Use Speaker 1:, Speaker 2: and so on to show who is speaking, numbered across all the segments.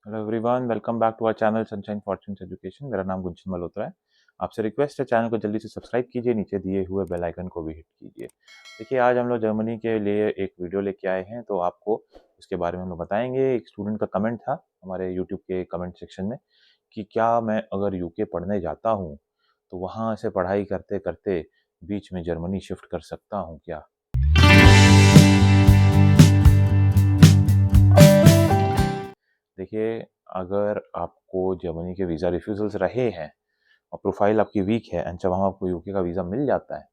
Speaker 1: Hello everyone, welcome back to our channel sunshine fortunes education. मेरा नाम गुंजन मल्होत्रा है। आपसे रिक्वेस्ट है, चैनल को जल्दी से सब्सक्राइब कीजिए, नीचे दिए हुए बेल आइकन को भी हिट कीजिए। देखिए, आज हम लोग जर्मनी के लिए एक वीडियो लेके आए हैं, तो आपको उसके बारे में हम लोग बताएंगे। एक स्टूडेंट का कमेंट था हमारे यूट्यूब के कमेंट सेक्शन में कि क्या मैं अगर यूके पढ़ने जाता हूँ तो वहाँ से पढ़ाई करते करते बीच में जर्मनी शिफ्ट कर सकता हूँ क्या। देखिए, अगर आपको जर्मनी के वीज़ा रिफ्यूज़ल्स रहे हैं और प्रोफाइल आपकी वीक है एंड जब वहाँ आपको यूके का वीज़ा मिल जाता है,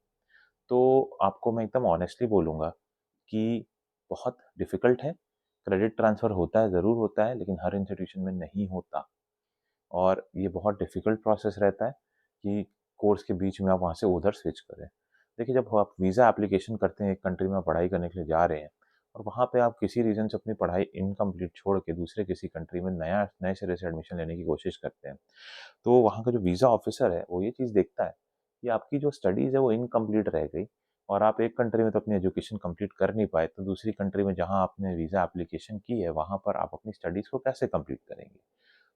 Speaker 1: तो आपको मैं एकदम ऑनेस्टली बोलूँगा कि बहुत डिफ़िकल्ट है। क्रेडिट ट्रांसफ़र होता है, ज़रूर होता है, लेकिन हर इंस्टीट्यूशन में नहीं होता और ये बहुत डिफ़िकल्ट प्रोसेस रहता है कि कोर्स के बीच में आप वहाँ से उधर स्विच करें। देखिए, जब आप वीज़ा एप्लीकेशन करते हैं, एक कंट्री में पढ़ाई करने के लिए जा रहे हैं और वहाँ पे आप किसी रीज़न से अपनी पढ़ाई इनकम्प्लीट छोड़ के दूसरे किसी कंट्री में नए सिरे से एडमिशन लेने की कोशिश करते हैं, तो वहाँ का जो वीज़ा ऑफ़िसर है, वो ये चीज़ देखता है कि आपकी जो स्टडीज़ है, वो इनकम्प्लीट रह गई और आप एक कंट्री में तो अपनी एजुकेशन कंप्लीट कर नहीं पाए, तो दूसरी कंट्री में जहाँ आपने वीज़ा एप्लीकेशन की है, वहाँ पर आप अपनी स्टडीज़ को कैसे कंप्लीट करेंगे?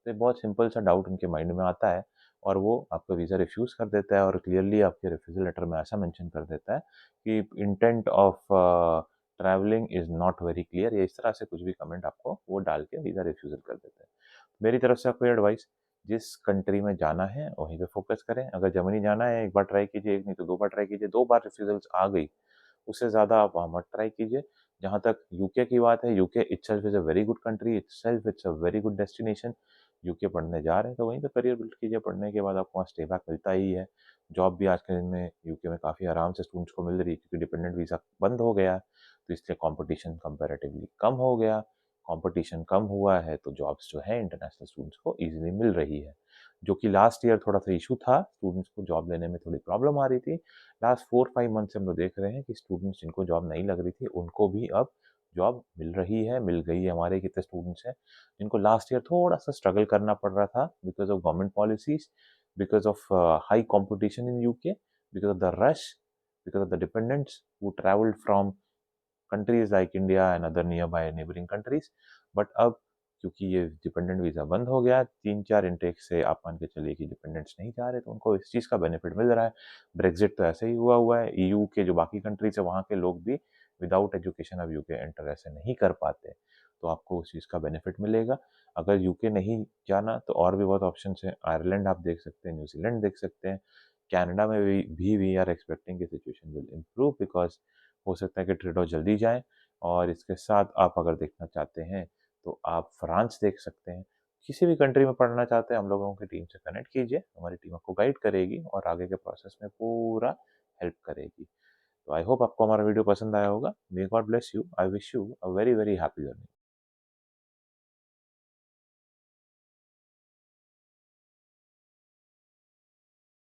Speaker 1: तो एक बहुत सिंपल सा डाउट उनके माइंड में आता है और वो आपका वीज़ा रिफ्यूज़ कर देता है और क्लियरली आपके रिफ्यूज़ल लेटर में ऐसा मेंशन कर देता है कि intent of travelling is not very clear, या इस तरह से कुछ भी कमेंट आपको वो डाल के वीज़ा रिफ्यूज़ल कर देता है। मेरी तरफ से आपको एडवाइस, जिस कंट्री में जाना है वहीं पे फ़ोकस करें। अगर जर्मनी जाना है, एक बार ट्राई कीजिए, एक नहीं तो 2 बार ट्राई कीजिए। 2 बार रिफ्यूज़ल्स आ गई, उससे ज़्यादा आप वहाँ मत ट्राई कीजिए। जहाँ तक यूके की बात है, UK itself is a very good country, itself it's a very good destination. UK पढ़ने जा रहे हैं तो वहीं पे करियर बिल्ड कीजिए। पढ़ने के बाद आपको वहाँ स्टे बैक मिलता ही है। जॉब भी आज के दिन में यूके में काफ़ी आराम से स्टूडेंट्स को मिल रही है, क्योंकि डिपेंडेंट वीज़ा बंद हो गया, तो इसलिए कॉम्पिटिशन कंपैरेटिवली कम हो गया। कॉम्पिटिशन कम हुआ है तो जॉब्स जो है इंटरनेशनल स्टूडेंट्स को ईज़िली मिल रही है। जो कि लास्ट ईयर थोड़ा-सा इश्यू था, स्टूडेंट्स को जॉब लेने में थोड़ी प्रॉब्लम आ रही थी। लास्ट 4-5 मंथ से हम लोग देख रहे हैं कि स्टूडेंट्स जिनको जॉब नहीं लग रही थी, उनको भी अब जॉब मिल रही है, मिल गई है। हमारे कितने स्टूडेंट्स हैं, जिनको लास्ट ईयर थोड़ा-सा स्ट्रगल करना पड़ रहा था because of government policies, because of high competition in UK, because of the rush, because of the dependents who travelled from countries like India and other near by neighbouring countries. But अब क्योंकि ये dependent visa बंद हो गया, 3-4 intake से आप मान के चलिए कि डिपेंडेंट्स नहीं जा रहे, तो उनको इस चीज़ का बेनिफिट मिल रहा है। ब्रेग्जिट तो ऐसे ही हुआ हुआ है। ईयू के जो बाकी कंट्रीज है, वहाँ के लोग भी विदाउट एजुकेशन अब यूके एंटर ऐसे नहीं कर पाते, तो आपको उस चीज़ का बेनिफिट मिलेगा। अगर यूके नहीं जाना तो और भी बहुत ऑप्शन है। आयरलैंड आप देख सकते हैं, न्यूजीलैंड देख सकते हैं, कनाडा में भी वी आर एक्सपेक्टिंग कि सिचुएशन विल इम्प्रूव, बिकॉज हो सकता है कि ट्रेडो जल्दी जाए। और इसके साथ आप अगर देखना चाहते हैं तो आप फ्रांस देख सकते हैं। किसी भी कंट्री में पढ़ना चाहते हैं, हम लोगों की टीम से कनेक्ट कीजिए, हमारी टीम आपको गाइड करेगी और आगे के प्रोसेस में पूरा हेल्प करेगी। तो आई होप आपको हमारा वीडियो पसंद आया होगा। May God bless you. I wish you a very very happy journey.